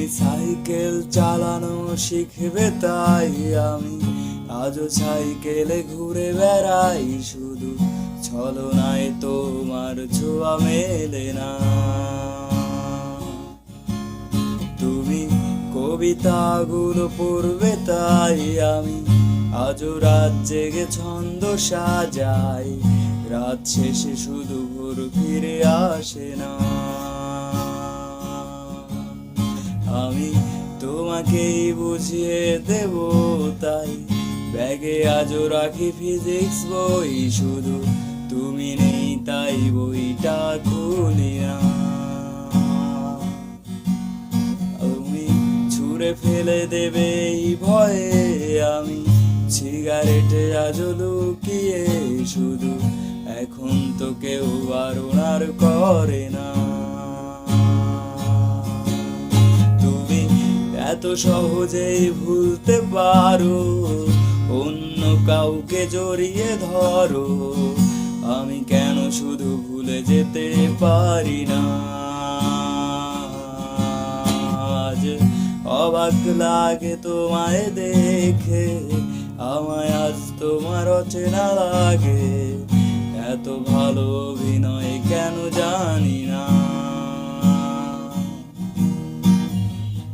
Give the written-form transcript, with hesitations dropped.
তুমি সাইকেল চালানো শিখবে তাই আমি আজও সাইকেলে ঘুরে বেড়াই, শুধু ছলনায় তোমার ছোঁয়া মেলে না। তুমি কবিতাগুলো পড়বে তাই আমি আজও রাত জেগে ছন্দ সাজাই, রাত শেষে শুধু ভোর ফিরে আসে না। আমি তোমাকেই বুঝিয়ে দেব তাই ব্যাগে আজও রাখি ফিজিক্স বই, শুধু তুমি নেই তাই বইটা খুলি না। তুমি ছুঁড়ে ফেলে দেবে এই ভয়ে আমি সিগারেটে আজও লুকিয়ে, শুধু এখন তো কেউ বারণ আর করে না। তুমি এত সহজেই ভুলতে পারো, অন্য কাউকে জড়িয়ে ধরো, আমি কেন শুধু ভুলে যেতে পারি না। আজ অবাক লাগে তোমায় দেখে, আমায় আজ তোমার অচেনা লাগে, এত ভালো অভিনয় কেন জানি না।